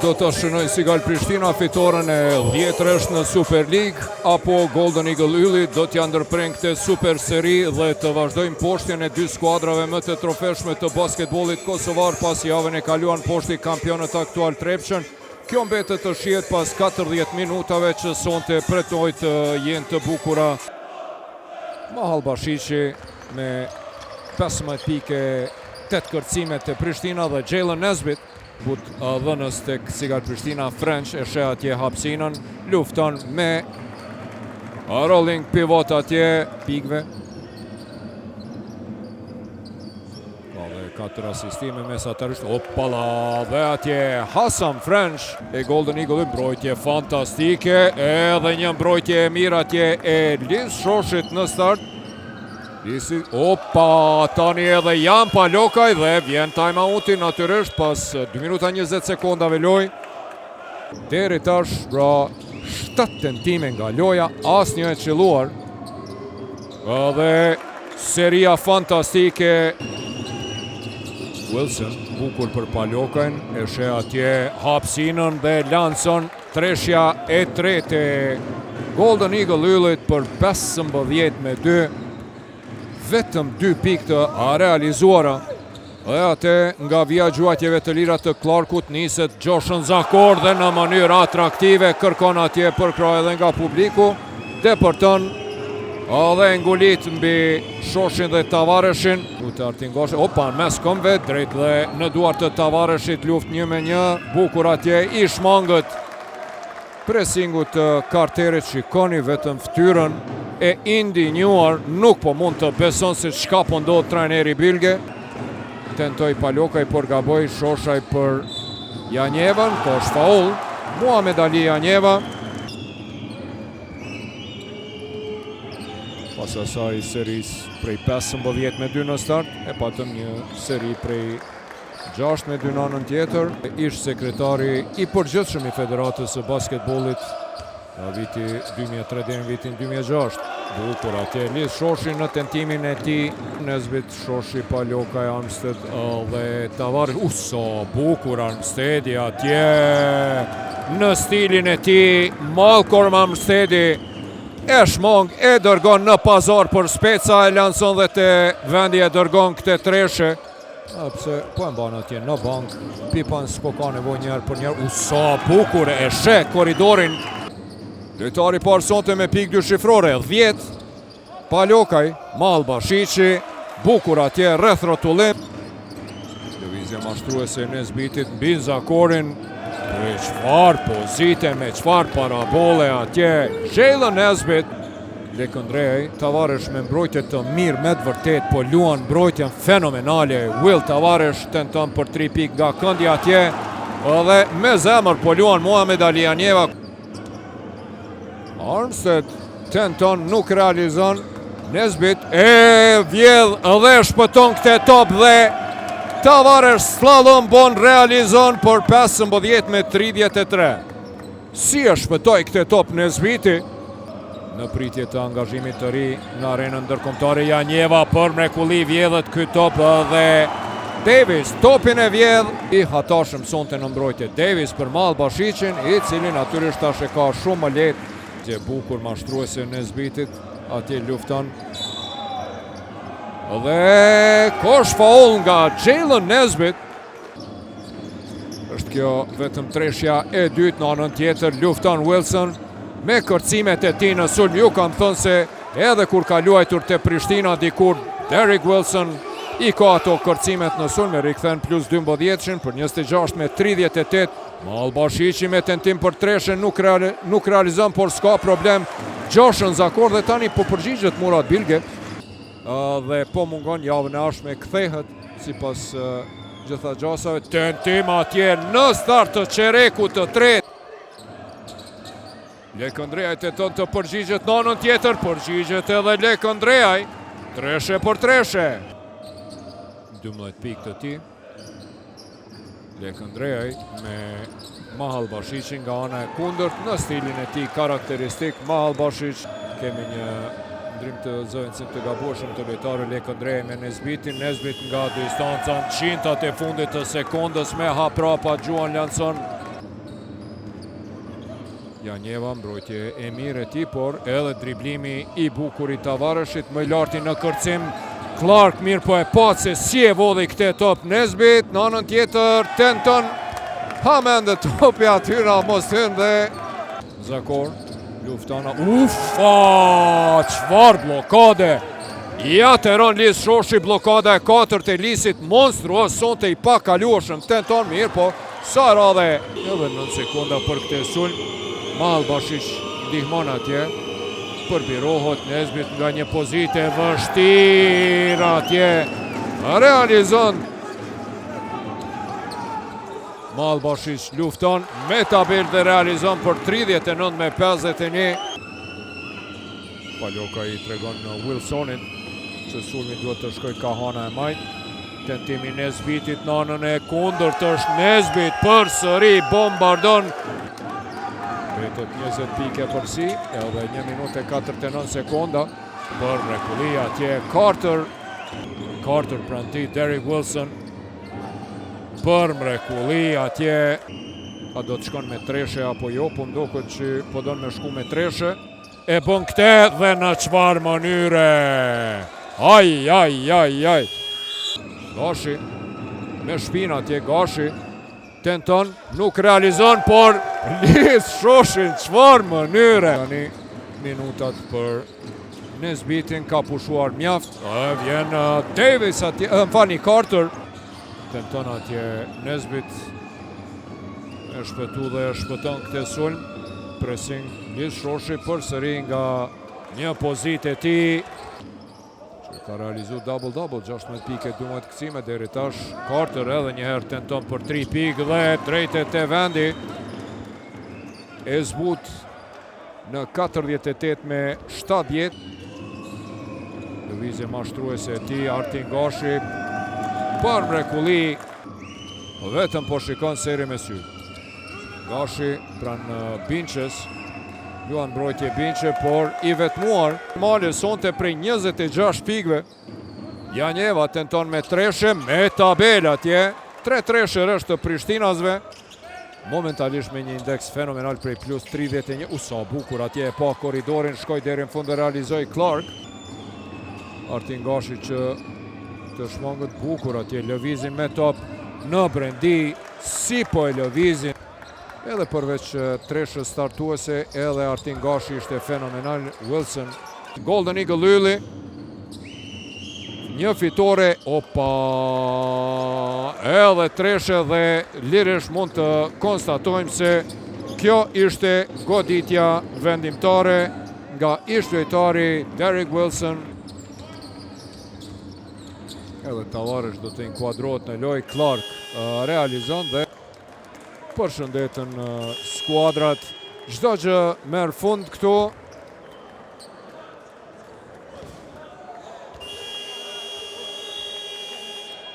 do të shënoj Sigal Prishtina fitoren e 10-rësh në Super League, apo Golden Eagle Ylli do t'ja ndërprejnë këtë super seri dhe të vazhdojmë poshtjen e dy skuadrave më të trofeshme të basketbollit kosovar pas javën e kaluar poshti kampionët aktual Trepçën. Kjo mbetet të shihet pas 40 minutave që sonte pretoj të jenë të bukura. Mahal Bashiqi me 15 pike, 8 kërcime të Prishtina dhe Jalen Nesbit, but dhënës tek Sigal Prishtina French e sheh atje hapësinën, lufton me rolling pivot atje pikve. Ka dhe 4 asistime mesatarisht. Opala, dhe atje Hasan French e Golden Eagle, mbrojtje fantastike, edhe një mbrojtje e mirë atje e Liz Shoshit në start. Opa, tani edhe Jan Palokaj dhe vjen time-outi natyrisht pas 2 minuta 20 sekondave loj. Deri tash pra 7 tentime nga loja, asnjë e qelluar. Dhe seria fantastike. Wilson, bukur për Palokajn, e sheh atje hapësinën dhe Lanson, treshja e tretë e Golden Eagle Yllit për 15-2. Vetëm 2 pikë të realizuara. Dhe atë nga vija gjuajtjeve të lira të Clarkut niset Joshon Zakor dhe në mënyrë atraktive kërkon atje për kraj edhe nga publiku. Depërton dhe ngulit mbi Shoshin dhe Tavareshin. Opa, mes këmbëve drejt dhe në duart të Tavareshit, luft 1-1, bukur atje i shmangët presingut të Carterit. Shikoni vetëm ftyrën e indinjuar, nuk po mund të beson se çka po ndodh trajneri Bilge. Tentoi Palokaj, por gaboi. Shoshaj për Janjevën, ko është faul. Muhamed Ali Janjeva. Pas asaj seris prej 15-2 në start, e patëm një seri prej 6-2 në anën tjetër. Ish sekretari i përgjithshëm i Federatës së Basketbollit nga viti 2003 deri në vitin 2006. Bukur atje Liz Shoshi në tentimin e tij. Nesbit, Shoshi, Palokaj, Armstead dhe Tavares. Sa bukur Armsteadi atje në stilin e tij. Malcolm Armsteadi e shmong, e dërgon në pazar për Speca, e lanson dhe te vendi e dërgon këtë treshe. Pse po e mban atje në bank. Pipan s'po ka nevojë njëherë për njëherë. Sa bukur e sheh korridorin. Lojtari parë sonte me pikë 2 shifrore, 10. Palokaj, Mahal Bashiqi, bukur atje rreth rrotullim. Lëvizje mashtruese e Nesbitit mbi Zakorin. Me çfarë pozite, me çfarë parabole atje. Jalen Nesbit, Lekëndrej, Tavares me mbrojtje të mirë me të vërtet, po luan mbrojtjen fenomenale. Will Tavares tenton për 3 pikë nga këndja atje, edhe me zemër po luan Muhamed Ali Janjeva. Armstead tenton, nuk realizon. Nesbit e vjedh dhe shpëton këtë top dhe Tavares slalom bon realizon për 15-33. Si e shpëtoi këtë top Nesbiti në pritje të angazhimit të ri në arenën ndërkombëtare. Janjeva për mrekulli vjedhet ky top dhe Davis topin e vjedh. I hatashëm sonte në mbrojtje Davis për Mahal Bashiqin, i cili natyrisht tash e ka shumë më lehtë. Atje bukur mashtruese Nesbitit, atje lufton. Dhe kosh faul nga Jalen Nesbit. Është kjo vetëm treshja e dytë në anën tjetër. Lufton Wilson me kërcimet e tij në sulm. Ju kam thënë se edhe kur ka luajtur te Prishtina dikur, Derrick Wilson i ka ato kërcimet në sulm, e rikthen plus 12 për 26 me 38. Mahal Bashiqi me tentim për treshen, nuk realizon, por s'ka problem. Joshon Zakor dhe tani po përgjigjet Murat Bilge. Dhe po mungon javën e ardhshme kthehet sipas gjitha gjasave. Tentim atje në start të çerekut të tretë. Lekëndrejaj tenton të përgjigjet në anën tjetër, përgjigjet edhe Lekëndrejaj. Treshe për treshe. 12 pikë të tij. Lekëndrejaj me Mahal Bashiqi nga ana e kundërt në stilin e tij karakteristik. Mahal Bashiq, kemi një ndrim të zëvendësit të gabueshëm të lojtarë Lekëndrej me Nezbitin. Nezbit nga distanca në qintat e fundit të sekondës me haprapa Gjuan Lanson. Janjeva, mbrojtje e mirë e ti, por edhe driblimi i bukur i Tavareshit, më larti në kërcim. Clark mirë po e patë se si e vodhi këte top Nezbit, në anën tjetër tenton hamen dhe topi atyra mos hynë dhe Zakor, luftana, qëfar blokade! Ja të rën Lis Shoshi, blokada e 4 të Lisit, monstruos, sonte i pa kaluashëm, tenton mirë po sa radhe. Edhe 9 sekonda për këte sulm, Malbashish ndihmon atje. Përbirohet Nezbit nga një pozite vështirë atje. Realizon. Malbashish lufton me tabel dhe realizon për 39-51. Paljoka i tregon në Wilsonin që sulmi duhet të shkoj Kahana e majt. Tentimi Nezbitit në anën e kundërt është Nezbit për sëri bombardon. Vetet 20 pike përsi, edhe 1 minutë e 49 sekonda për mrekullia atje Carter pranë tij Derek Wilson për mrekullia atje. A do të shkon me treshe apo jo, po mdoket që po don me shku me treshe. E bën këte dhe në çfarë mënyre. Aj. Gashi me shpinë atje, Gashi tenton, nuk realizon, por Lis Shoshin, çfarë mënyre. Tani minutat për Nezbitin, ka pushuar mjaft. Vjen Davis atje, Carter. Tenton atje Nezbit. E shpëtu dhe e shpëton këtë sulm. Pressing Lis Shoshi përsëri nga një pozitë e tij. Ka realizu double-double, 16 pike, 12 kësime deri tash. Carter edhe njëherë tenton për 3 pikë dhe drejtet e vendi. E zbut në 48 me 70. Lëvizje mashtruese e tij, Artin Gashi për mrekulli. Vetëm po shikon seri me sy. Gashi pranë Binqes. Luan mbrojtje Binqe, por i vetmuar. Male sonte prej 26 pikëve. Janjeva tenton me treshe, me tabel atje. 3 treshe është të Prishtinasve. Momentalisht me një indeks fenomenal prej plus 31. Sa bukur atje e pa koridorin, shkoj deri në fund dhe realizoj Clark. Artin Gashi që të shmangët bukur atje, lëvizin me top në brendi, si po e lëvizin. Edhe përveç treshës startuese, edhe Artin Gashi ishte fenomenal. Wilson, Golden Eagle Lulli, një fitore, edhe treshe dhe liresh mund të konstatojmë se kjo ishte goditja vendimtare nga ish-lojtari Derek Wilson. Edhe Tavaresh do të inkuadrohet në lojë, Clark realizon dhe përshëndetën skuadrat. Çdo gjë merr fund këtu.